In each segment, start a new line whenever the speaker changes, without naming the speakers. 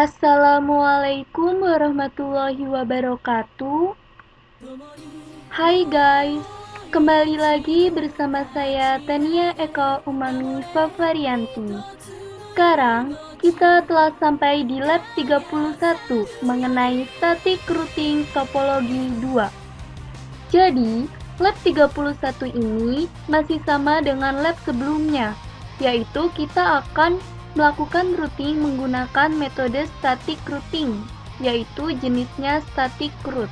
Assalamualaikum warahmatullahi wabarakatuh. Hai guys, kembali lagi bersama saya Tania Eka Umami Fafarianti. Sekarang kita telah sampai di lab 31 mengenai static routing topologi 2. Jadi, lab 31 ini masih sama dengan lab sebelumnya, yaitu kita akan melakukan routing menggunakan metode static routing, yaitu jenisnya static route.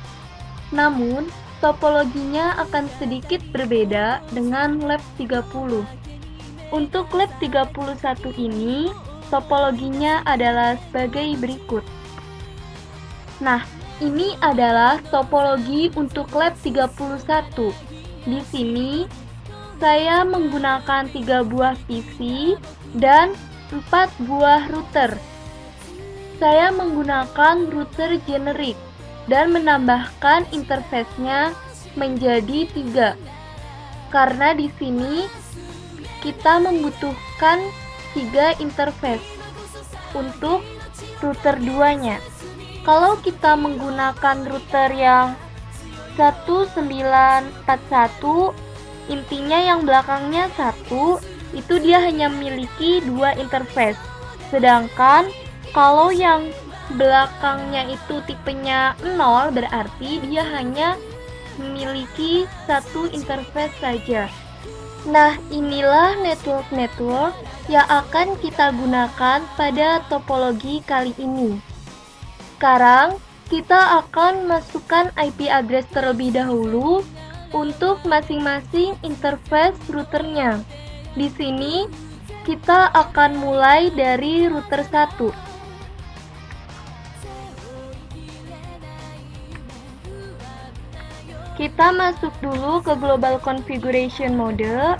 Namun, topologinya akan sedikit berbeda dengan lab 30. Untuk lab 31 ini, topologinya adalah sebagai berikut. Nah, ini adalah topologi untuk lab 31. Di sini, saya menggunakan 3 buah PC dan 4 buah router. Saya menggunakan router generik dan menambahkan interface-nya menjadi 3. Karena di sini kita membutuhkan 3 interface untuk router 2-nya. Kalau kita menggunakan router yang 1941, intinya yang belakangnya 1, itu dia hanya memiliki 2 interface. Sedangkan kalau yang belakangnya itu tipenya 0, berarti dia hanya memiliki 1 interface saja. Nah, inilah network-network yang akan kita gunakan pada topologi kali ini. Sekarang, kita akan masukkan IP address terlebih dahulu untuk masing-masing interface routernya. Di sini, kita akan mulai dari router 1. Kita masuk dulu ke Global Configuration Mode.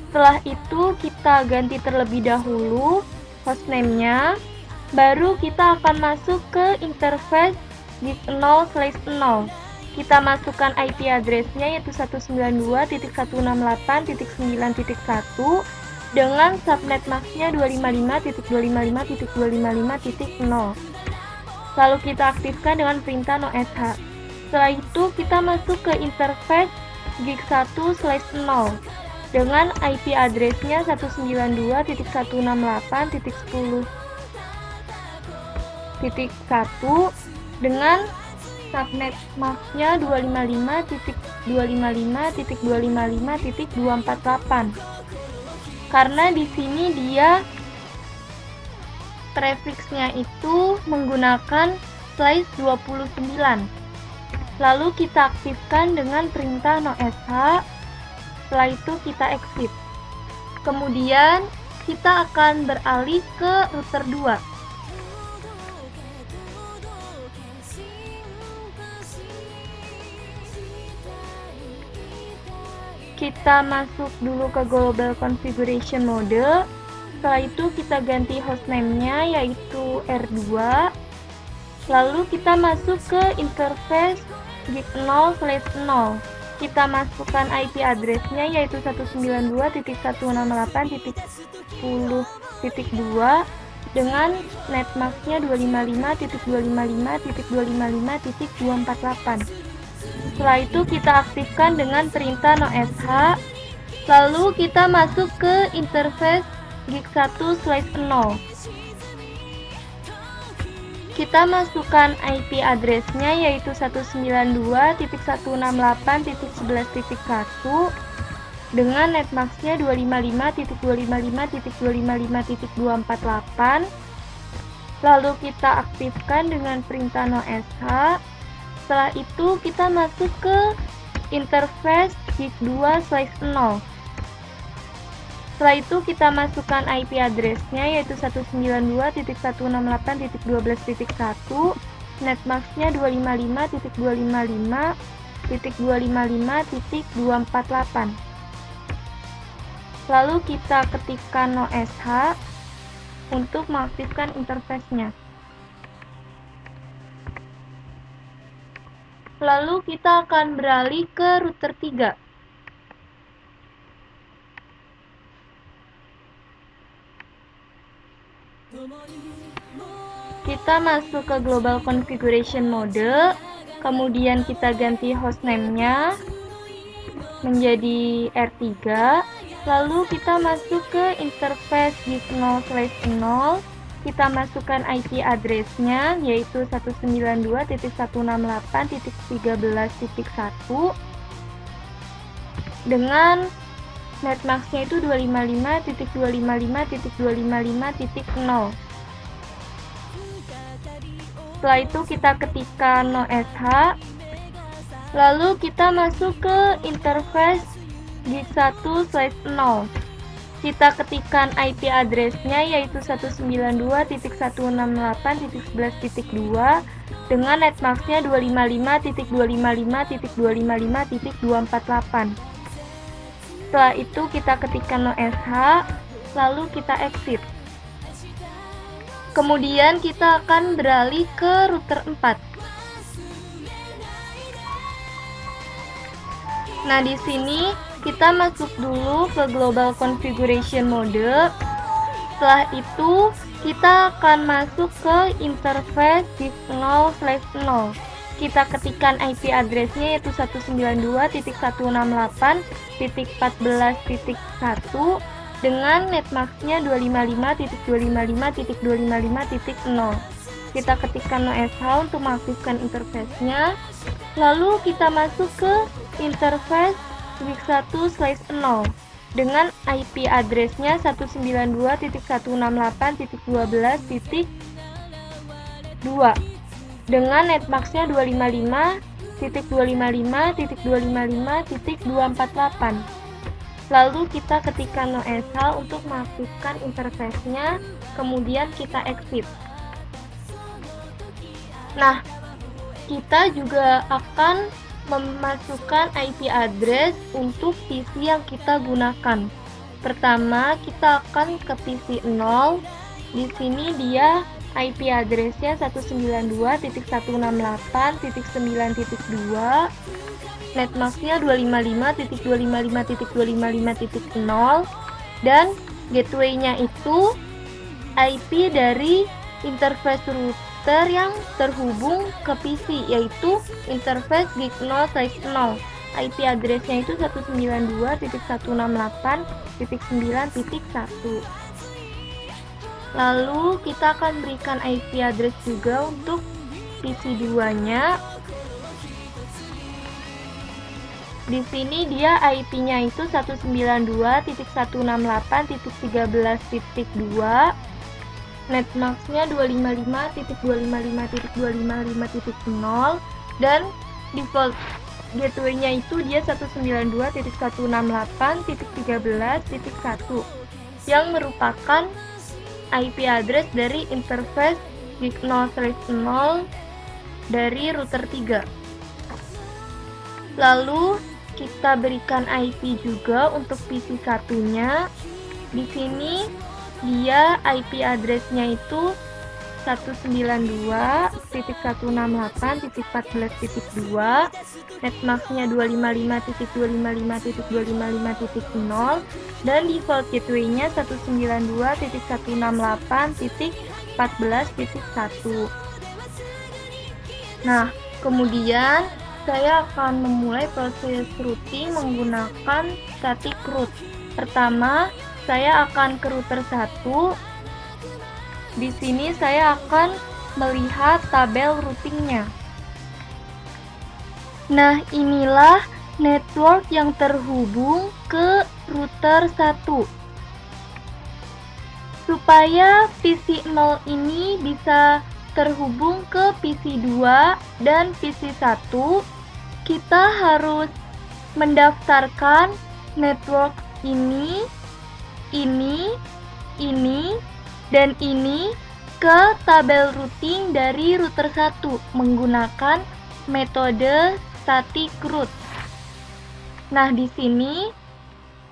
Setelah itu, kita ganti terlebih dahulu hostname-nya. Baru kita akan masuk ke interface gig 0/0. Kita masukkan IP address-nya yaitu 192.168.9.1 dengan subnet max-nya 255.255.255.0. Lalu kita aktifkan dengan perintah nosh. Setelah itu kita masuk ke interface gig 1/0 dengan IP address-nya 192.168.10.1 dengan subnet max-nya 255.255.255.248. Karena di sini dia prefix-nya itu menggunakan slice 29. Lalu kita aktifkan dengan perintah nosh. Setelah itu kita exit. Kemudian kita akan beralih ke router 2. Kita masuk dulu ke Global Configuration Mode. Setelah itu kita ganti hostname-nya yaitu R2. Lalu kita masuk ke interface gig 0/0. Kita masukkan IP address-nya yaitu 192.168.10.2 dengan netmask-nya 255.255.255.248. Setelah itu kita aktifkan dengan perintah nosh. Lalu kita masuk ke interface gig 1/0. Kita masukkan IP address-nya yaitu 192.168.11.1 dengan netmask-nya 255.255.255.248. Lalu kita aktifkan dengan perintah nosh. Setelah itu kita masuk ke interface gig 2/0. Setelah itu kita masukkan IP address-nya yaitu 192.168.12.1, netmask-nya 255.255.255.248. Lalu kita ketikkan nosh untuk mengaktifkan interface-nya. Lalu kita akan beralih ke router 3. kita masuk ke Global Configuration Mode, kemudian kita ganti hostname-nya menjadi R3, lalu kita masuk ke interface disk 0/0, kita masukkan IP address-nya yaitu 192.168.13.1 dengan netmask-nya itu 255.255.255.0. Setelah itu kita ketikkan no-sh, lalu kita masuk ke interface disk 1/0. Kita ketikkan IP address-nya yaitu 192.168.11.2 dengan netmask-nya 255.255.255.248. Setelah itu kita ketikkan no-sh, lalu kita exit. Kemudian kita akan beralih ke router 4. Nah, di sini kita masuk dulu ke Global Configuration Mode. Setelah itu, kita akan masuk ke interface disk 0/0. Kita ketikkan IP address-nya yaitu 192.168.14.1 dengan netmask-nya 255.255.255.0. Kita ketikkan no-sh untuk mengaktifkan interface-nya. Lalu kita masuk ke interface disk 1/0 dengan IP address-nya 192.168.12.2 dengan netmask-nya 255.255.255.248. Lalu kita ketikkan no-sh untuk mengaktifkan interface-nya, kemudian kita exit. Nah, kita juga akan memasukkan IP address untuk PC yang kita gunakan. Pertama, kita akan ke PC 0. Di sini dia IP address-nya 192.168.9.2, netmask-nya 255.255.255.0, dan gateway-nya itu IP dari interface router yang terhubung ke PC, yaitu interface disk 0/0. IP address-nya itu 192.168.9.1. Lalu kita akan berikan IP address juga untuk PC 2-nya. Di sini dia IP-nya itu 192.168.13.2, netmask-nya 255.255.255.0, dan default gateway-nya itu dia 192.168.13.1 yang merupakan IP address dari interface disk 0/0 dari router 3. Lalu kita berikan IP juga untuk PC satunya. Di sini dia IP address-nya itu 192.168.14.2, netmask-nya 255.255.255.0, dan default gateway-nya 192.168.14.1. Nah, kemudian saya akan memulai proses routing menggunakan static root. Pertama, saya akan ke router 1. Di sini saya akan melihat tabel routingnya. Nah, inilah network yang terhubung ke router 1. Supaya PC 0 ini bisa terhubung ke PC 2 dan PC 1, kita harus mendaftarkan network ini, dan ini ke tabel routing dari router 1 menggunakan metode static root. Nah, di sini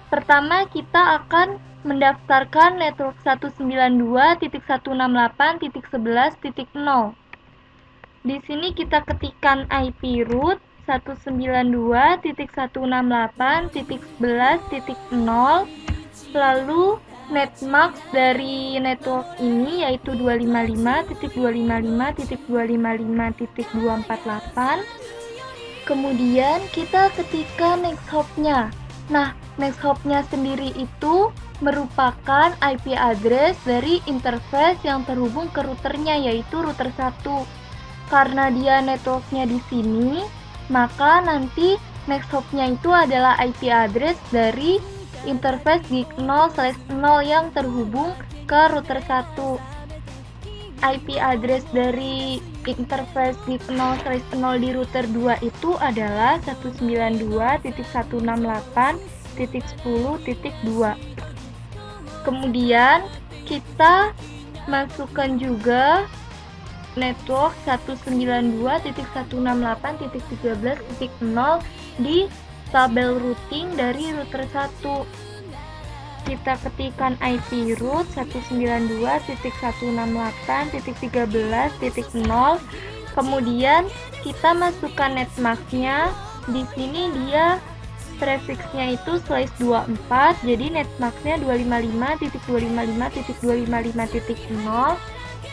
pertama kita akan mendaftarkan network 192.168.11.0. Di sini kita ketikkan IP root 192.168.11.0, lalu netmask dari network ini yaitu 255.255.255.248. Kemudian kita ketikkan next hop-nya. Nah, next hop-nya sendiri itu merupakan IP address dari interface yang terhubung ke routernya, yaitu router 1. Karena dia networknya di sini, maka nanti next hop-nya itu adalah IP address dari interface gig 0/0 yang terhubung ke router 1. IP address dari interface gig 0/0 di router 2 itu adalah 192.168.10.2. Kemudian kita masukkan juga network 192.168.13.0 di tabel routing dari router 1. Kita ketikkan IP root 192.168.13.0. Kemudian kita masukkan netmasknya. Di sini dia prefixnya itu /24, jadi netmasknya 255.255.255.0,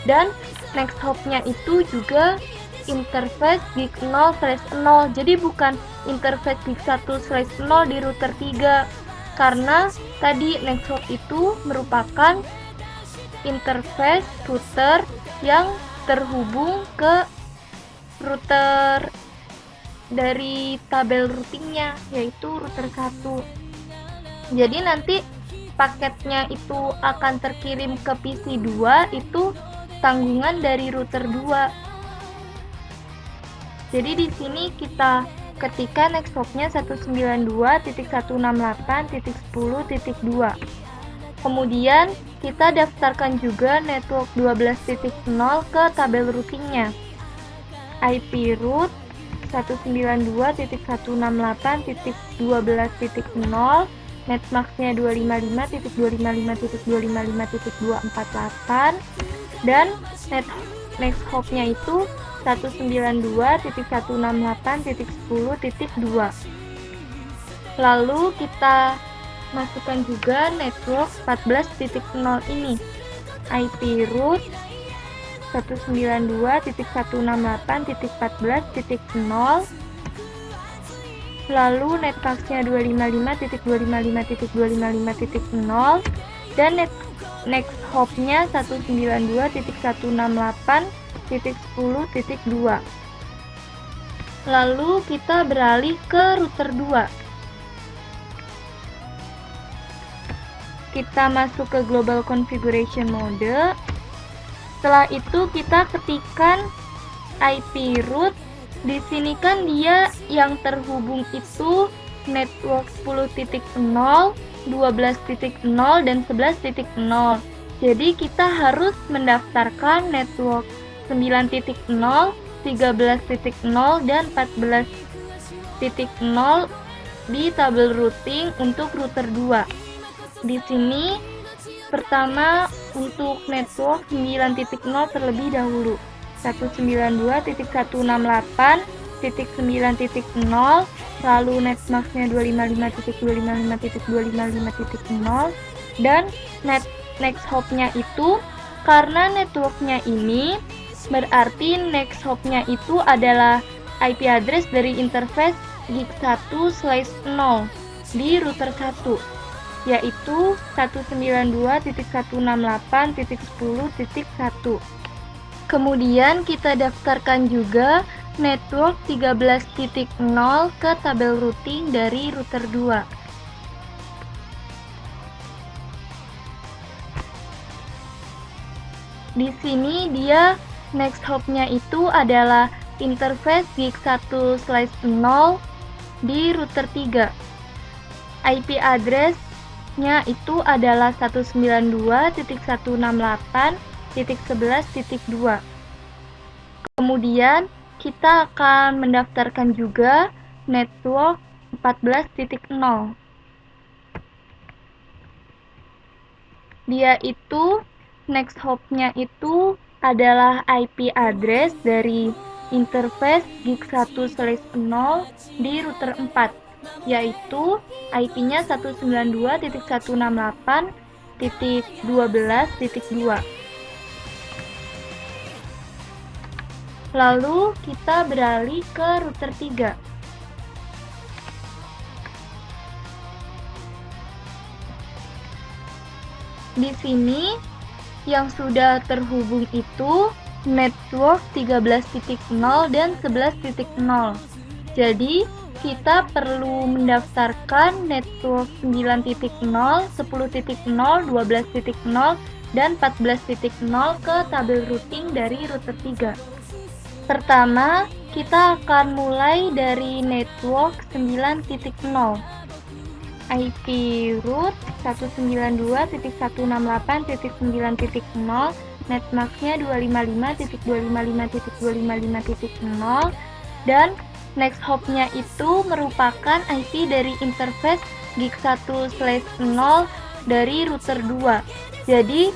dan next hopnya itu juga interface gig 0/0, jadi bukan interface gig 1/0 di router 3, karena tadi next hop itu merupakan interface router yang terhubung ke router dari tabel routingnya, yaitu router 1. Jadi nanti paketnya itu akan terkirim ke PC 2, itu tanggungan dari router 2. Jadi di sini kita ketika next hopnya 192.168.10.2. Kemudian kita daftarkan juga network 12.0 ke tabel routingnya. IP root 192.168.12.0, netmasknya 255.255.255.248, dan next hopnya itu 192.168.10.2. Lalu kita masukkan juga network 14.0 ini. IP root 192.168.14.0, lalu netmasknya 255.255.255.0, dan next hopnya 192.168.10.2. Lalu kita beralih ke router 2. Kita masuk ke global configuration mode. Setelah itu kita ketikkan IP root. Di sini kan dia yang terhubung itu network 10.0, 12.0 dan 11.0. Jadi kita harus mendaftarkan network 9.0, 13.0 dan 14.0 di tabel routing untuk router 2. Di sini pertama untuk network 9.0 terlebih dahulu. 192.168.9.0, lalu netmasknya 255.255.255.0, dan next hopnya itu, karena networknya ini berarti next hopnya itu adalah IP address dari interface gig 1/0 di router 1, yaitu 192.168.10.1. Kemudian kita daftarkan juga network 13.0 ke tabel routing dari router 2. Di sini dia next hopnya itu adalah interface gig 1/0 di router 3. IP address-nya itu adalah 192.168.11.2. Kemudian kita akan mendaftarkan juga network 14.0. Dia itu next hopnya itu adalah IP address dari interface gig 1/0 di router 4, yaitu IP-nya 192.168.11.2. titik 12.2. Lalu kita beralih ke router 3. Di sini yang sudah terhubung itu network 13.0 dan 11.0. Jadi kita perlu mendaftarkan network 9.0, 10.0, 12.0, dan 14.0 ke tabel routing dari router 3. Pertama, kita akan mulai dari network 9.0. IP root 192.168.9.0, netmasknya 255.255.255.0, dan next hopnya itu merupakan IP dari interface gig 1/0 dari router 2. Jadi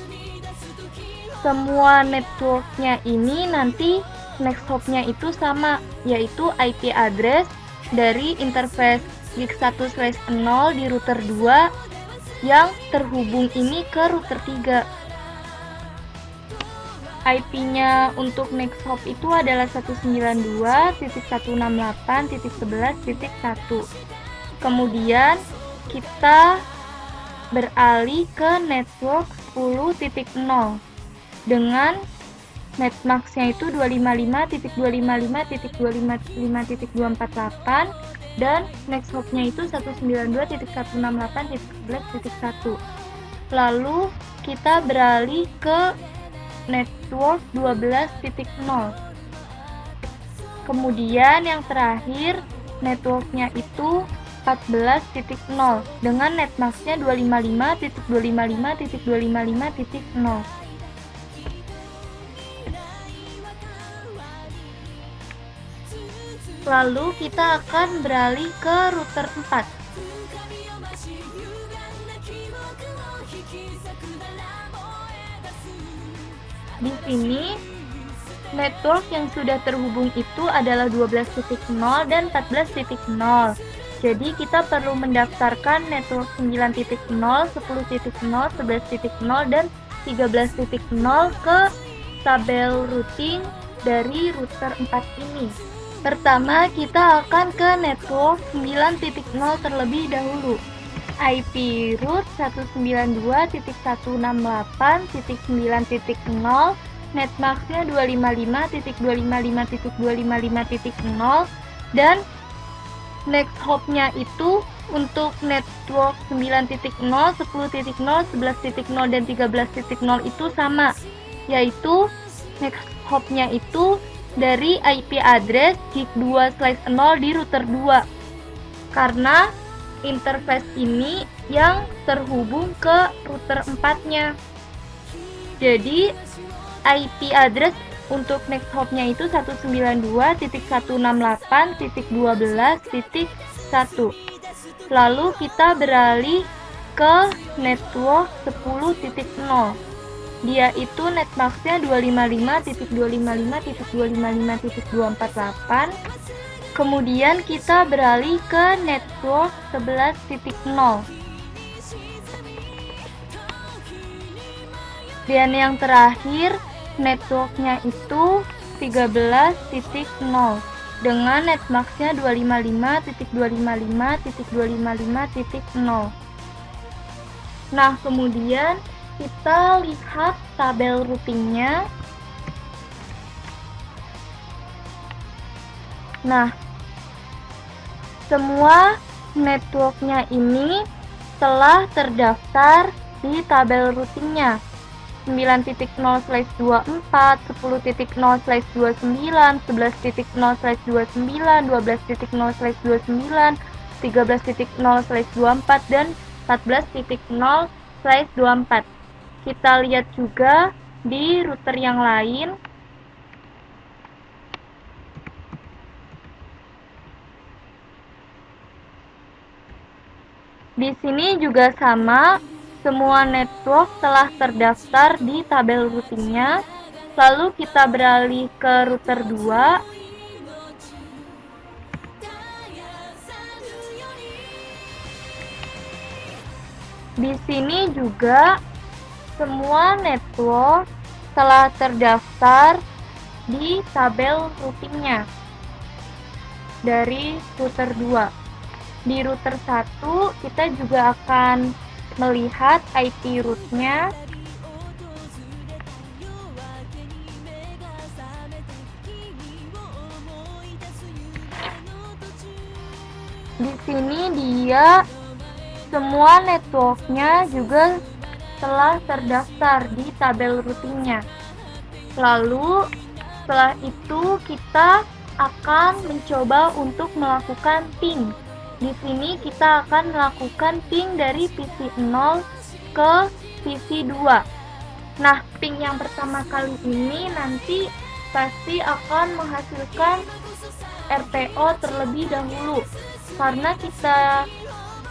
semua networknya ini nanti next hopnya itu sama, yaitu IP address dari interface gig 1/0 di router 2 yang terhubung ini ke router 3. IP-nya untuk next hop itu adalah 192.168.11.1. Kemudian kita beralih ke network 10.0 dengan netmasknya itu 255.255.255.248 dan next hopnya itu 192.168.11.1. Lalu kita beralih ke network 12.0. Kemudian yang terakhir networknya itu 14.0 dengan netmasknya 255.255.255.0. Lalu kita akan beralih ke router 4. Di sini network yang sudah terhubung itu adalah 12.0 dan 14.0. Jadi kita perlu mendaftarkan network 9.0, 10.0, 11.0 dan 13.0 ke tabel routing dari router 4 ini. Pertama, kita akan ke network 9.0 terlebih dahulu. IP root 192.168.9.0, netmasknya 255.255.255.0, dan next hopnya itu untuk network 9.0, 10.0, 11.0, dan 13.0 itu sama, yaitu next hopnya itu dari IP address gig 2/0 di router 2 karena interface ini yang terhubung ke router 4-nya. Jadi IP address untuk next hopnya itu 192.168.12.1. Lalu kita beralih ke network 10.0. Dia itu netmasknya 255.255.255.248. Kemudian kita beralih ke network 11.0. Dan yang terakhir networknya itu 13.0 dengan netmasknya 255.255.255.0. Nah, kemudian kita lihat tabel routingnya. Nah, semua networknya ini telah terdaftar di tabel routingnya. 9.0/24, 10.0/29, 11.0/29, 12.0/29, 13.0/24, dan 14.0/24. Kita lihat juga di router yang lain. Di sini juga sama, semua network telah terdaftar di tabel routingnya. Lalu kita beralih ke router 2. Di sini juga semua network telah terdaftar di tabel routingnya dari router 2. Di router 1 kita juga akan melihat IP root-nya. Di sini dia semua networknya juga telah terdaftar di tabel routingnya. Lalu setelah itu kita akan mencoba untuk melakukan ping. Di sini kita akan melakukan ping dari PC 0 ke PC 2. Nah, ping yang pertama kali ini nanti pasti akan menghasilkan RTO terlebih dahulu. Karena kita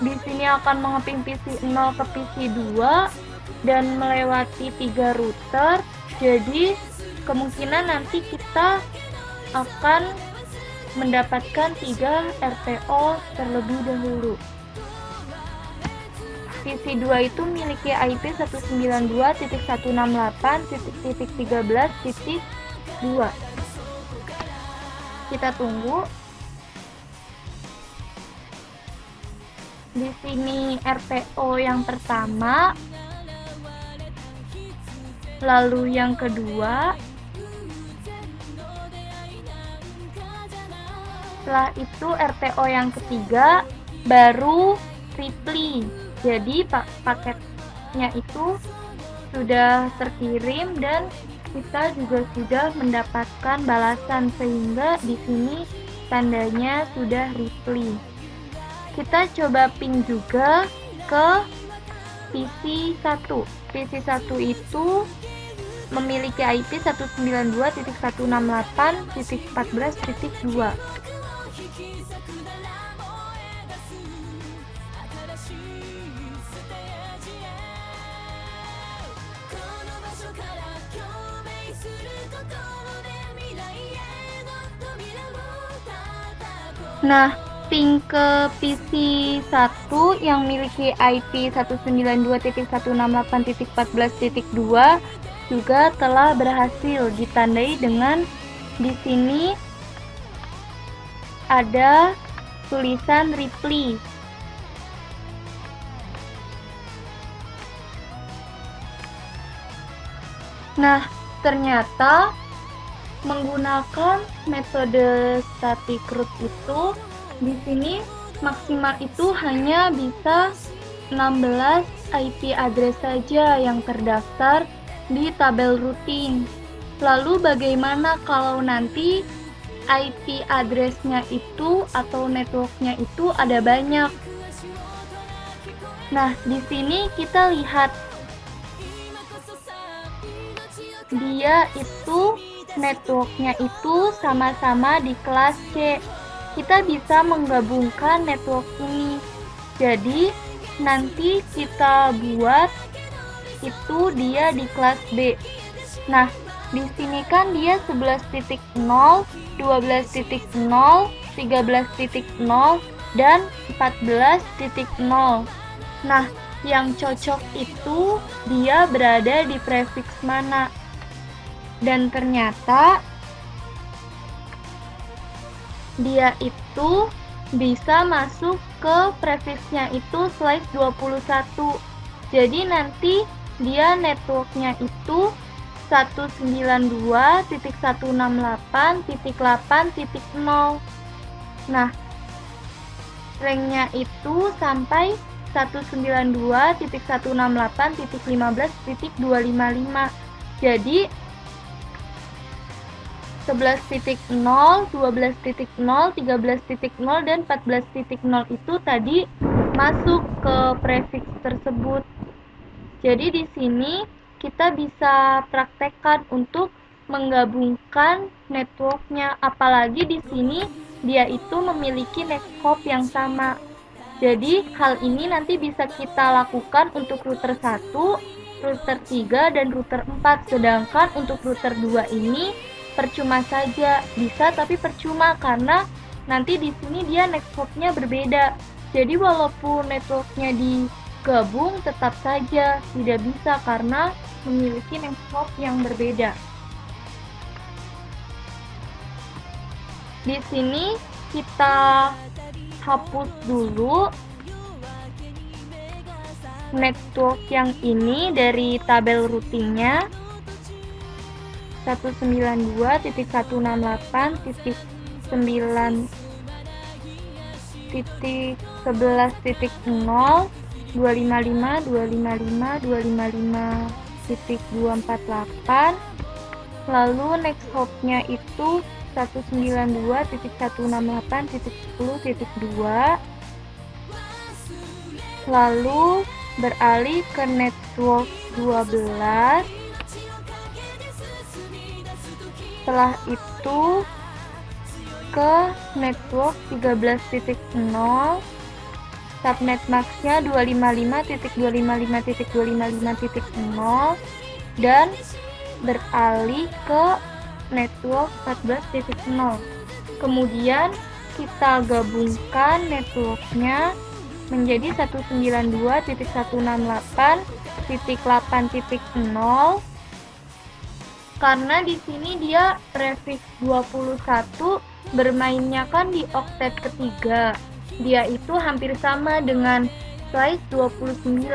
di sini akan mengeping PC 0 ke PC 2 dan melewati 3 router, jadi kemungkinan nanti kita akan mendapatkan 3 RTO terlebih dahulu. PC 2 itu memiliki IP 192.168.13.2. Kita tunggu. Di sini RTO yang pertama, lalu yang kedua, setelah itu RTO yang ketiga, baru reply. Jadi paketnya itu sudah terkirim dan kita juga sudah mendapatkan balasan, sehingga di sini tandanya sudah reply. Kita coba ping juga ke PC 1. PC 1 itu memiliki IP 192.168.14.2. Nah, ping ke PC 1 yang memiliki IP 192.168.14.2 juga telah berhasil, ditandai dengan di sini ada tulisan reply. Nah, ternyata menggunakan metode static root itu di sini maksimal itu hanya bisa 16 IP address saja yang terdaftar di tabel routing. Lalu bagaimana kalau nanti IP address-nya itu atau network-nya itu ada banyak? Nah, di sini kita lihat dia itu network-nya itu sama-sama di kelas C. Kita bisa menggabungkan network ini. Jadi nanti kita buat itu dia di kelas B. Nah, di sini kan dia 11.0, 12.0, 13.0 dan 14.0. Nah, yang cocok itu dia berada di prefix mana? Dan ternyata dia itu bisa masuk ke prefixnya itu slice 21. Jadi nanti dia networknya itu 192.168.8.0. Nah, ranknya itu sampai 192.168.15.255. Jadi 11.0, 12.0, 13.0, dan 14.0 itu tadi masuk ke prefix tersebut. Jadi di sini kita bisa praktekkan untuk menggabungkan networknya, apalagi di sini dia itu memiliki network yang sama. Jadi hal ini nanti bisa kita lakukan untuk router 1, router 3, dan router 4. Sedangkan untuk router 2 ini percuma saja, bisa tapi percuma karena nanti di sini dia networknya berbeda. Jadi walaupun networknya di gabung tetap saja tidak bisa karena memiliki network yang berbeda. Di sini kita hapus dulu network yang ini dari tabel routingnya 192.168.9.11.0 255, 255, 255.248. Lalu next hopnya itu 192.168.10.2. Lalu beralih ke network 12. Setelah itu ke network 13.0. Subnet maxnya 255.255.255.0 dan beralih ke network 14.0. Kemudian kita gabungkan networknya menjadi 192.168.8.0 karena di sini dia prefix 21 bermainnya kan di oktet ketiga. Dia itu hampir sama dengan slice 29.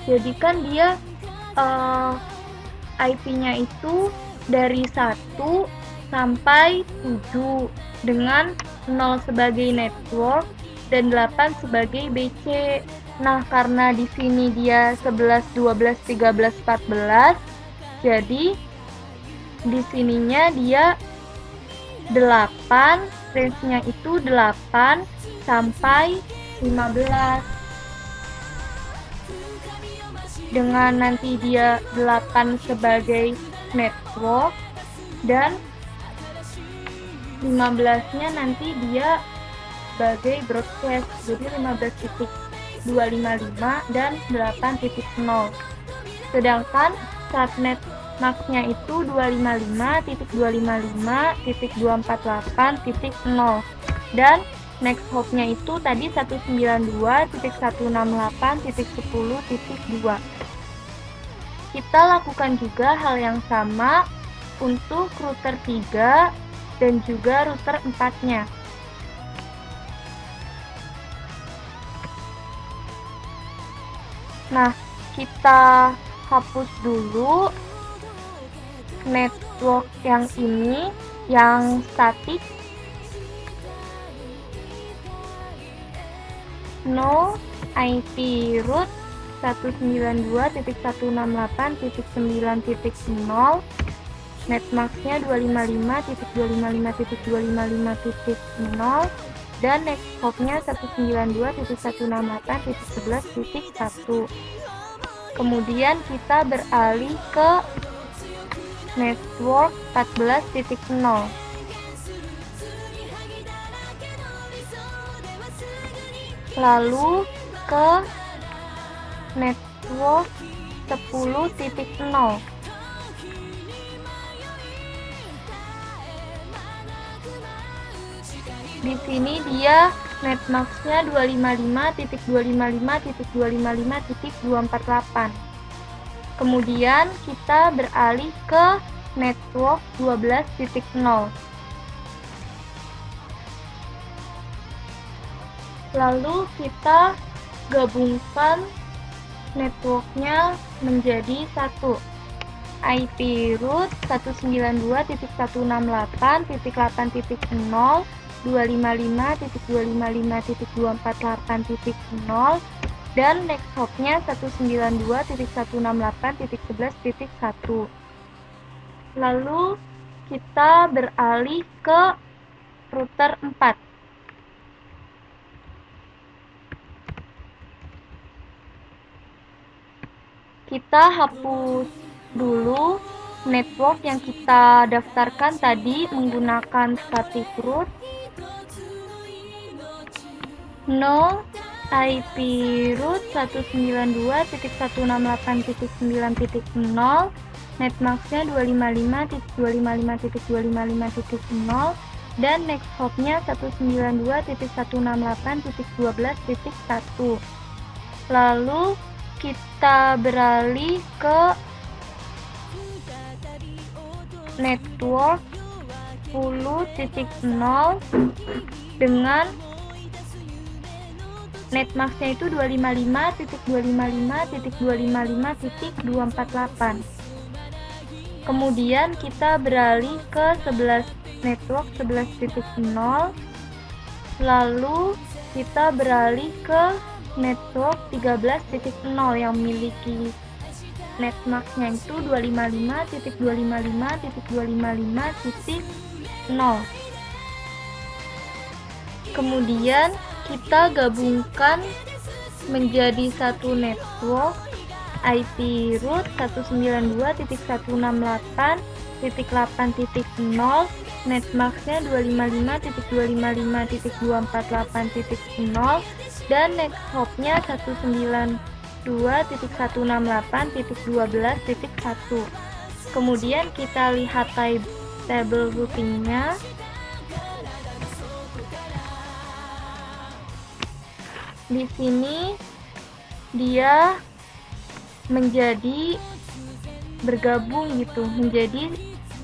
Jadi kan dia IP-nya itu dari 1 sampai 7 dengan 0 sebagai network dan 8 sebagai BC. Nah, karena di sini dia 11, 12, 13, 14. Jadi di sininya dia 8, range-nya itu 8 sampai 15. Dengan nanti dia 8 sebagai network dan 15-nya nanti dia sebagai broadcast. Jadi 15.255 dan 8.0. Sedangkan subnet max-nya itu 255.255.248.0 dan next hop-nya itu tadi 192.168.10.2. Kita lakukan juga hal yang sama untuk router 3 dan juga router 4-nya. Nah, kita hapus dulu network yang ini, yang statik. No IP root 192.168.9.0 netmax-nya 255.255.255.0 dan next hop-nya 192.168.11.1. Kemudian kita beralih ke network 14.0. Lalu ke network 10.0. Di sini dia netmax-nya 255.255.255.248. Kemudian kita beralih ke network 12.0. Lalu kita gabungkan networknya menjadi satu. IP root 192.168.8.0 255.255.248.0 dan next hop-nya 192.168.11.1. Lalu kita beralih ke router 4. Kita hapus dulu network yang kita daftarkan tadi menggunakan static root. No IP root 192.168.9.0 netmax-nya 255.255.255.0 dan next hop-nya 192.168.12.1. Lalu kita beralih ke network 10.0 dengan netmaxnya itu 255.255.248. Kemudian kita beralih ke network 11.0, lalu kita beralih ke network 13.0 yang memiliki netmaxnya itu 255.255.255.0. Kemudian kita gabungkan menjadi satu network IP root 192.168.8.0, netmaxnya 255.255.248.0, dan next hopnya 192.168.12.1. Kemudian kita lihat table routingnya. Di sini dia menjadi bergabung gitu, menjadi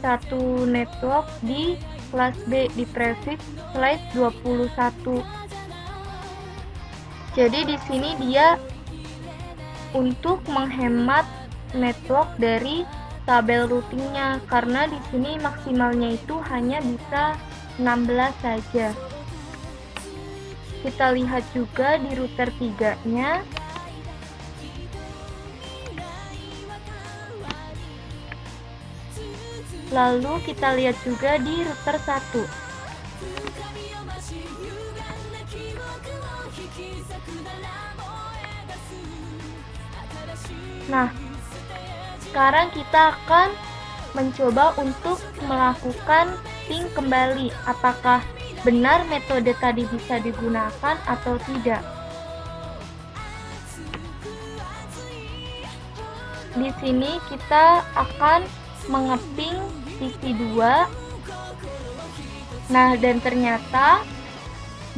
satu network di kelas B di prefix slide 21. Jadi di sini dia untuk menghemat network dari tabel routingnya, karena di sini maksimalnya itu hanya bisa 16 saja. Kita lihat juga di router 3-nya. Lalu kita lihat juga di router 1. Nah, sekarang kita akan mencoba untuk melakukan ping kembali. Apakah benar metode tadi bisa digunakan atau tidak? Di sini kita akan mengeping sisi 2. Nah, dan ternyata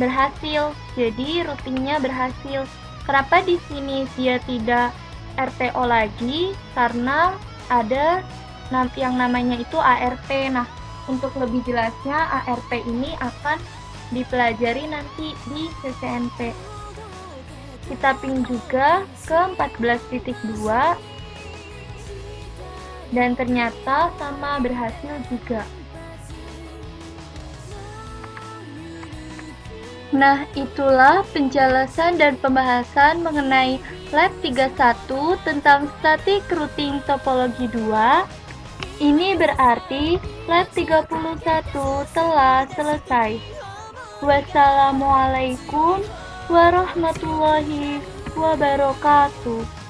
berhasil. Jadi routingnya berhasil. Kenapa di sini dia tidak RTO lagi? Karena ada nanti yang namanya itu ARP. Nah, untuk lebih jelasnya ARP ini akan dipelajari nanti di CCNP. Kita ping juga ke 14.2 dan ternyata sama, berhasil juga. Nah, itulah penjelasan dan pembahasan mengenai Lab 31 tentang static routing topologi 2. Ini berarti Lab 31 telah selesai. Wassalamualaikum warahmatullahi wabarakatuh.